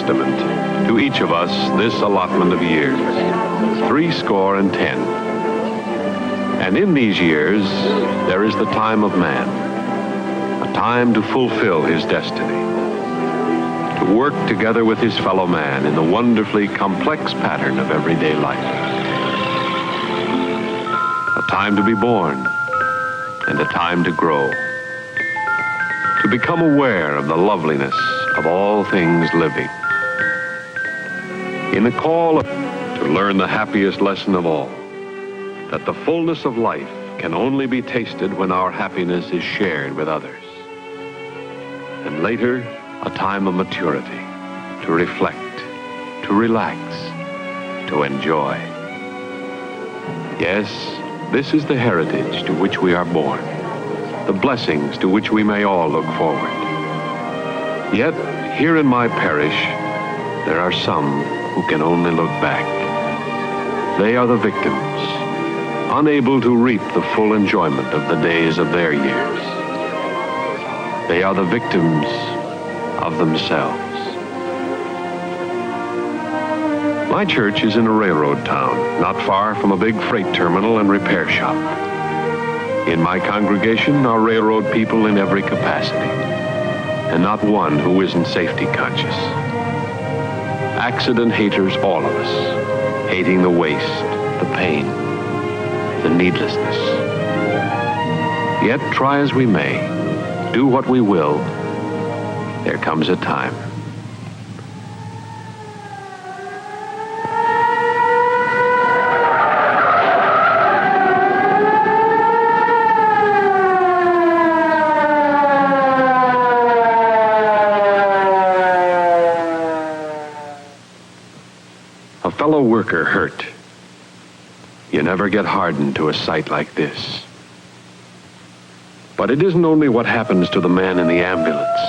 Testament to each of us this allotment of years, 70. And in these years, there is the time of man, a time to fulfill his destiny, to work together with his fellow man in the wonderfully complex pattern of everyday life. A time to be born and a time to grow, to become aware of the loveliness of all things living. In the call to learn the happiest lesson of all, that the fullness of life can only be tasted when our happiness is shared with others. And later, a time of maturity, to reflect, to relax, to enjoy. Yes, this is the heritage to which we are born, the blessings to which we may all look forward. Yet, here in my parish, there are some who can only look back. They are the victims, unable to reap the full enjoyment of the days of their years. They are the victims of themselves. My church is in a railroad town, not far from a big freight terminal and repair shop. In my congregation are railroad people in every capacity, and not one who isn't safety conscious. Accident haters, all of us, hating the waste, the pain, the needlessness. Yet, try as we may, do what we will, there comes a time. A fellow worker hurt. You never get hardened to a sight like this. But it isn't only what happens to the man in the ambulance.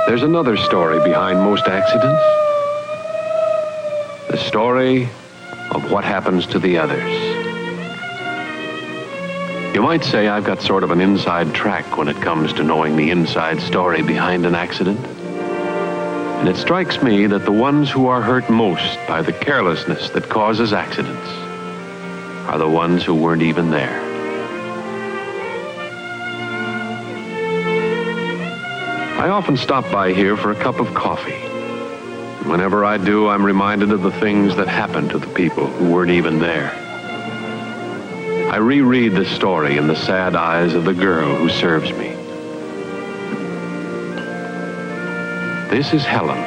There's another story behind most accidents. The story of what happens to the others. You might say I've got sort of an inside track when it comes to knowing the inside story behind an accident. And it strikes me that the ones who are hurt most by the carelessness that causes accidents are the ones who weren't even there. I often stop by here for a cup of coffee. Whenever I do, I'm reminded of the things that happened to the people who weren't even there. I reread the story in the sad eyes of the girl who serves me. This is Helen.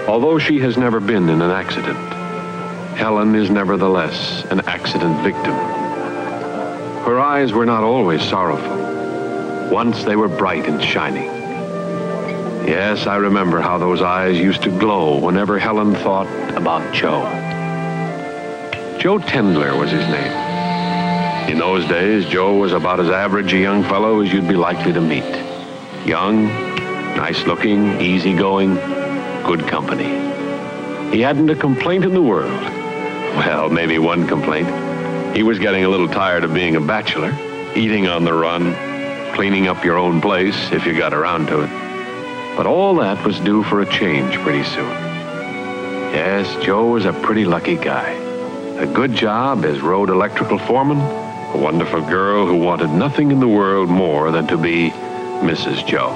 Although she has never been in an accident, Helen is nevertheless an accident victim. Her eyes were not always sorrowful. Once they were bright and shining. Yes, I remember how those eyes used to glow whenever Helen thought about Joe. Joe Tendler was his name. In those days, Joe was about as average a young fellow as you'd be likely to meet. Young, nice-looking, easygoing, good company. He hadn't a complaint in the world. Well, maybe one complaint. He was getting a little tired of being a bachelor, eating on the run, cleaning up your own place if you got around to it. But all that was due for a change pretty soon. Yes, Joe was a pretty lucky guy. A good job as road electrical foreman, a wonderful girl who wanted nothing in the world more than to be Mrs. Joe.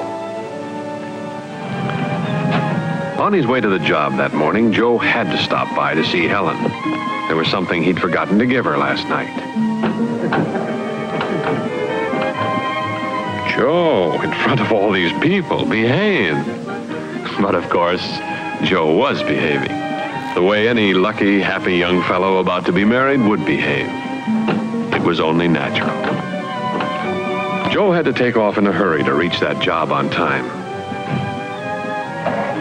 On his way to the job that morning, Joe had to stop by to see Helen. There was something he'd forgotten to give her last night. Joe, in front of all these people, behave. But of course, Joe was behaving, the way any lucky, happy young fellow about to be married would behave. It was only natural. Joe had to take off in a hurry to reach that job on time.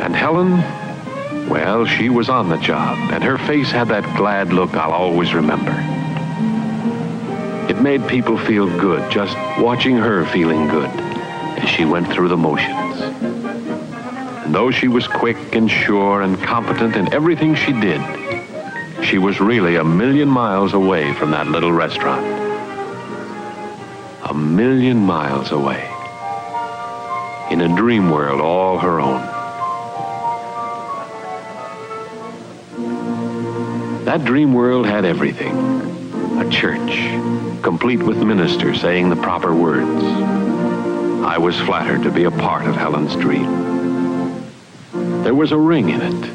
And Helen, well, she was on the job, and her face had that glad look I'll always remember. It made people feel good just watching her feeling good as she went through the motions. And though she was quick and sure and competent in everything she did, she was really 1,000,000 miles away from that little restaurant. 1,000,000 miles away. In a dream world all her own. That dream world had everything. A church, complete with ministers saying the proper words. I was flattered to be a part of Helen's dream. There was a ring in it,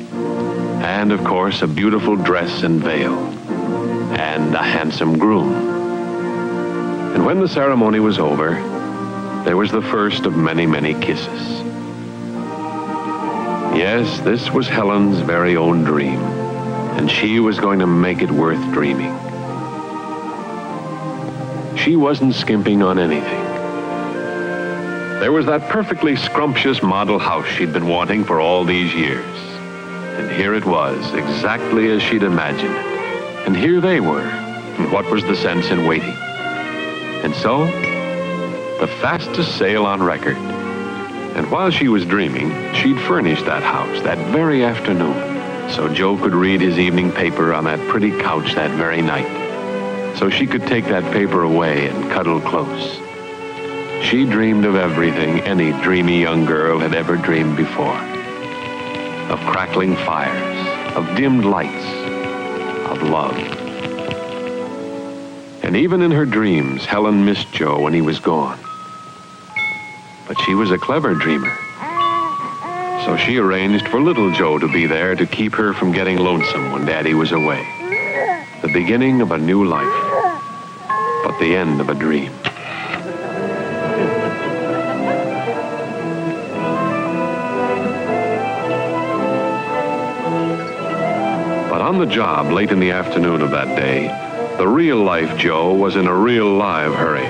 and of course a beautiful dress and veil, and a handsome groom. And when the ceremony was over, there was the first of many, many kisses. Yes, this was Helen's very own dream, and she was going to make it worth dreaming. She wasn't skimping on anything. There was that perfectly scrumptious model house she'd been wanting for all these years. And here it was, exactly as she'd imagined it. And here they were, and what was the sense in waiting? And so, the fastest sale on record. And while she was dreaming, she'd furnished that house that very afternoon, so Joe could read his evening paper on that pretty couch that very night, so she could take that paper away and cuddle close. She dreamed of everything any dreamy young girl had ever dreamed before. Of crackling fires, of dimmed lights, of love. And even in her dreams, Helen missed Joe when he was gone. But she was a clever dreamer. So she arranged for little Joe to be there to keep her from getting lonesome when Daddy was away. The beginning of a new life, but the end of a dream. But on the job late in the afternoon of that day, the real-life Joe was in a real live hurry.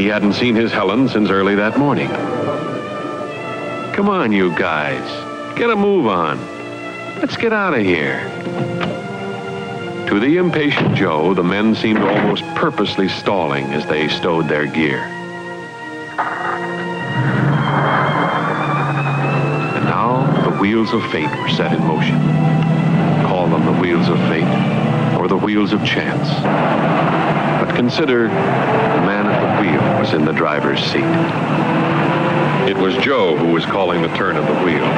He hadn't seen his Helen since early that morning. Come on, you guys. Get a move on. Let's get out of here. To the impatient Joe, the men seemed almost purposely stalling as they stowed their gear. And now the wheels of fate were set in motion. Call them the wheels of fate or the wheels of chance. But consider, the man at the wheel was in the driver's seat. It was Joe who was calling the turn of the wheels.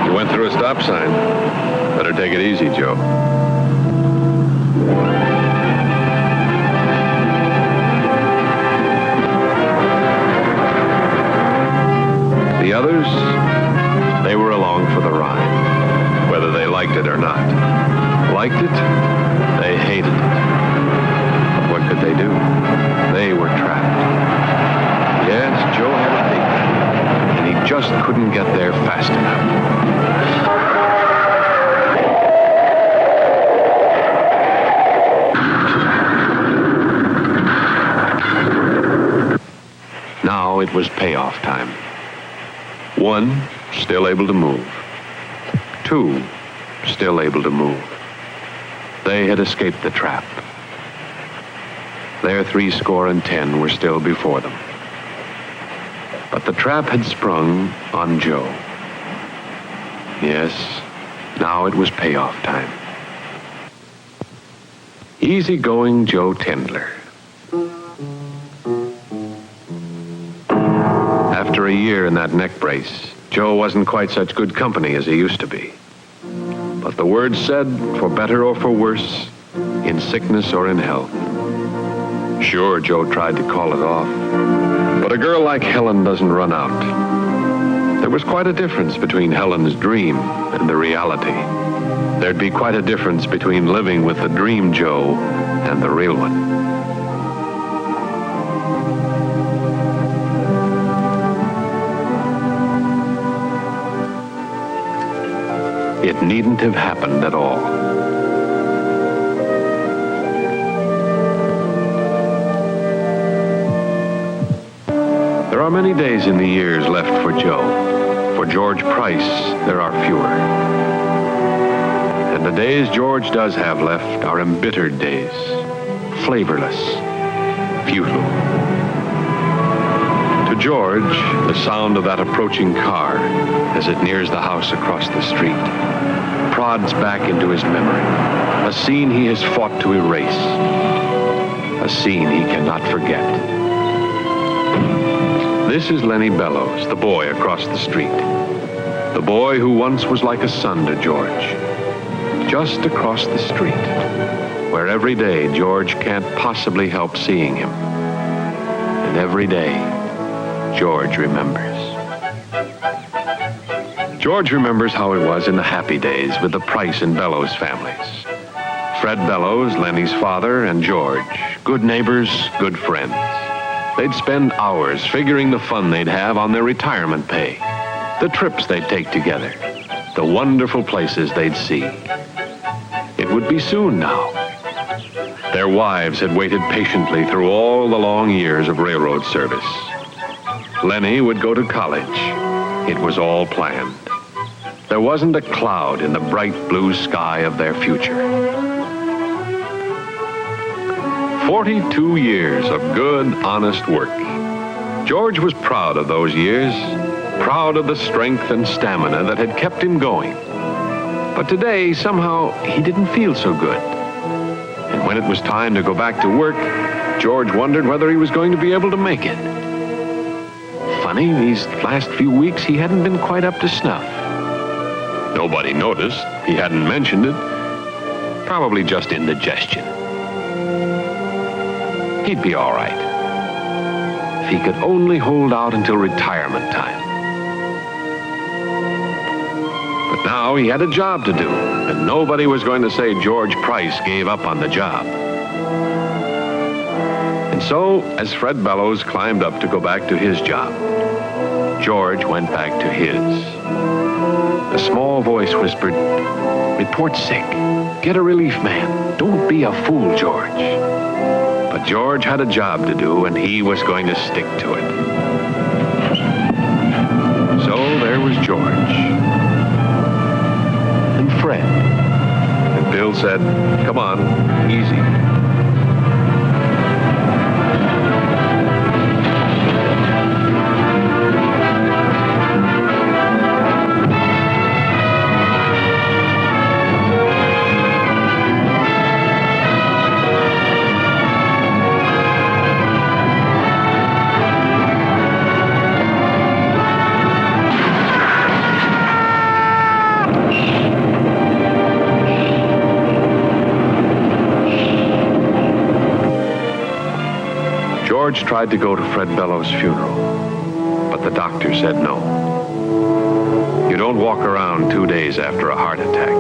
You went through a stop sign. Better take it easy, Joe. The others, they were along for the ride, whether they liked it or not. Liked it, they hated it. But what could they do? They were trapped. Yes, Joe had a date, and he just couldn't get there fast enough. Now it was payoff time. 1, still able to move. 2, still able to move. They had escaped the trap. Their 70 were still before them. But the trap had sprung on Joe. Yes, now it was payoff time. Easy-going Joe Tendler. After a year in that neck brace, Joe wasn't quite such good company as he used to be. But the word said, for better or for worse, in sickness or in health. Sure, Joe tried to call it off. But a girl like Helen doesn't run out. There was quite a difference between Helen's dream and the reality. There'd be quite a difference between living with the dream Joe and the real one. It needn't have happened at all. There are many days in the years left for Joe. For George Price, there are fewer. And the days George does have left are embittered days, flavorless, futile. To George, the sound of that approaching car as it nears the house across the street prods back into his memory, a scene he has fought to erase, a scene he cannot forget. This is Lenny Bellows, the boy across the street, the boy who once was like a son to George. just across the street, where every day George can't possibly help seeing him. And every day, George remembers. George remembers how it was in the happy days with the Price and Bellows families. Fred Bellows, Lenny's father, and George, good neighbors, good friends. They'd spend hours figuring the fun they'd have on their retirement pay, the trips they'd take together, the wonderful places they'd see. It would be soon now. Their wives had waited patiently through all the long years of railroad service. Lenny would go to college. It was all planned. There wasn't a cloud in the bright blue sky of their future. 42 years of good, honest work. George was proud of those years, proud of the strength and stamina that had kept him going. But today, somehow, he didn't feel so good. And when it was time to go back to work, George wondered whether he was going to be able to make it. Funny, these last few weeks, he hadn't been quite up to snuff. Nobody noticed. He hadn't mentioned it. Probably just indigestion. He'd be all right. If he could only hold out until retirement time. But now he had a job to do, and nobody was going to say George Price gave up on the job. And so, as Fred Bellows climbed up to go back to his job, George went back to his. A small voice whispered, "Report sick. Get a relief man. Don't be a fool, George." But George had a job to do, and he was going to stick to it. So there was George. And Fred. And Bill said, "Come on, easy." George tried to go to Fred Bellows' funeral, but the doctor said no. You don't walk around 2 days after a heart attack.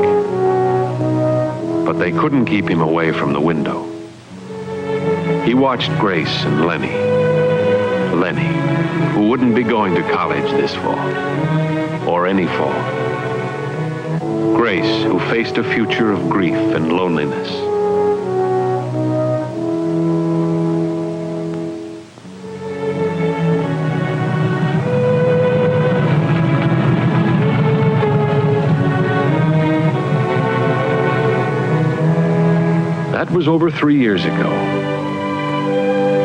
But they couldn't keep him away from the window. He watched Grace and Lenny. Lenny, who wouldn't be going to college this fall, or any fall. Grace, who faced a future of grief and loneliness. That was over 3 years ago.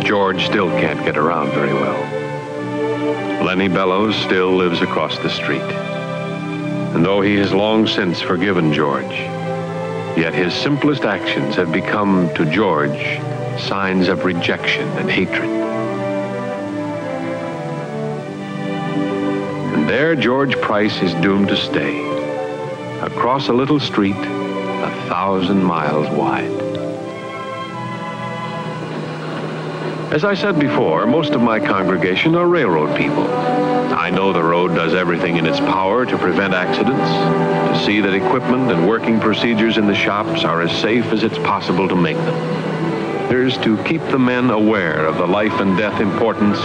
George still can't get around very well. Lenny Bellows still lives across the street. And though he has long since forgiven George, yet his simplest actions have become, to George, signs of rejection and hatred. And there George Price is doomed to stay, across a little street 1,000 miles wide. As I said before, most of my congregation are railroad people. I know the road does everything in its power to prevent accidents, to see that equipment and working procedures in the shops are as safe as it's possible to make them. There's to keep the men aware of the life and death importance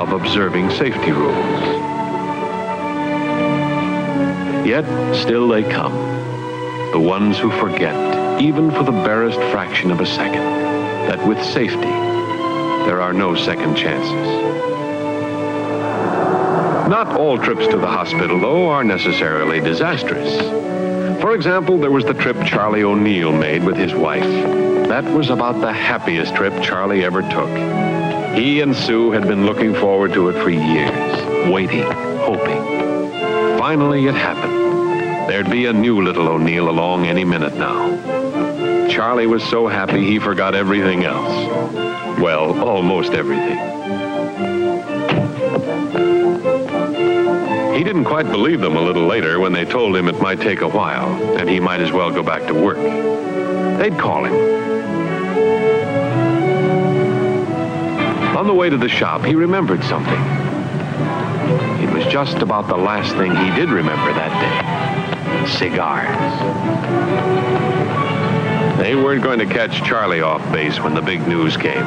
of observing safety rules. Yet, still they come, the ones who forget, even for the barest fraction of a second, that with safety, there are no second chances. Not all trips to the hospital, though, are necessarily disastrous. For example, there was the trip Charlie O'Neill made with his wife. That was about the happiest trip Charlie ever took. He and Sue had been looking forward to it for years, waiting, hoping. Finally, it happened. There'd be a new little O'Neill along any minute now. Charlie was so happy he forgot everything else. Well, almost everything. He He didn't quite believe them a little later when they told him it might take a while, and he might as well go back to work. They'd call him. On the way to the shop, he remembered something. It was just about the last thing he did remember that day. Cigars. They weren't going to catch Charlie off base when the big news came.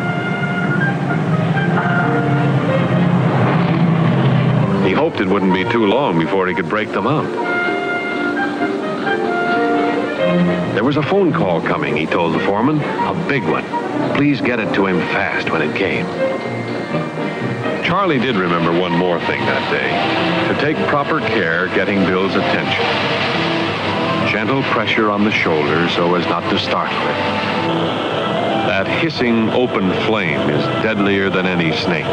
He hoped it wouldn't be too long before he could break them out. There was a phone call coming, he told the foreman. A big one. Please get it to him fast when it came. Charlie did remember one more thing that day. To take proper care getting Bill's attention. Gentle pressure on the shoulder so as not to startle him. That hissing open flame is deadlier than any snake.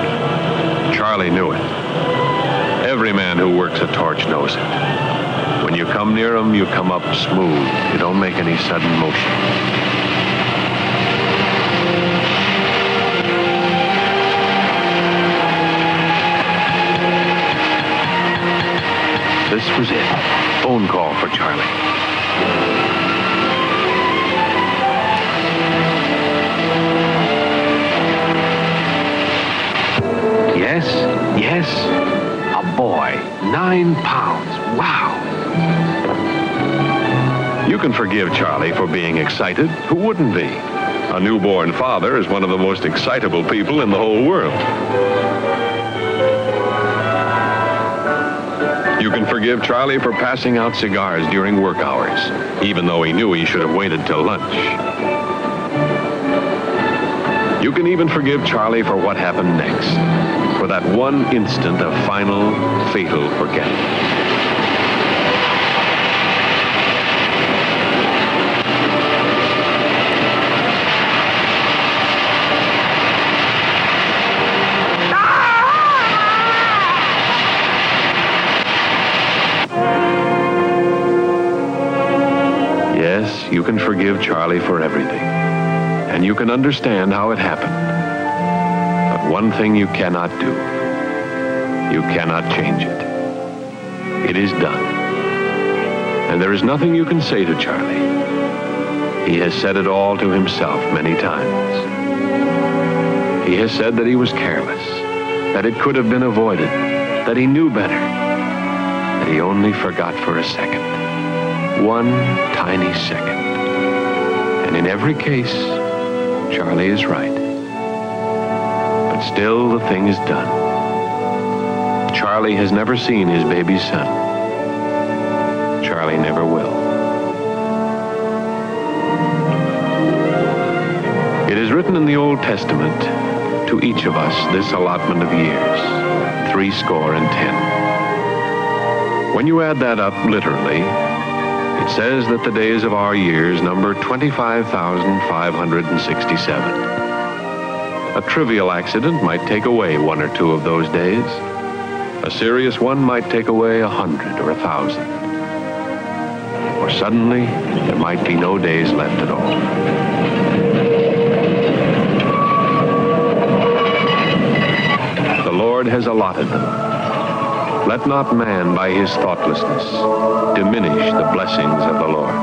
Charlie knew it. Every man who works a torch knows it. When you come near them, you come up smooth. You don't make any sudden motion. This was it. Phone call for Charlie. Yes, yes. A boy. 9 pounds. Wow. You can forgive Charlie for being excited. Who wouldn't be? A newborn father is one of the most excitable people in the whole world. You can forgive Charlie for passing out cigars during work hours, even though he knew he should have waited till lunch. You can even forgive Charlie for what happened next, for that one instant of final, fatal forgetting. Yes, you can forgive Charlie for everything, and you can understand how it happened. But one thing you cannot do. You cannot change it. It is done. And there is nothing you can say to Charlie. He has said it all to himself many times. He has said that he was careless, that it could have been avoided, that he knew better, that he only forgot for a second. One tiny second. And in every case, Charlie is right. But still, the thing is done. Charlie has never seen his baby son. Charlie never will. It is written in the Old Testament, to each of us this allotment of years, 70. When you add that up literally, it says that the days of our years number 25,567. A trivial accident might take away 1 or 2 of those days. A serious one might take away 100 or 1,000. Or suddenly, there might be no days left at all. The Lord has allotted them. Let not man by his thoughtlessness diminish the blessings of the Lord.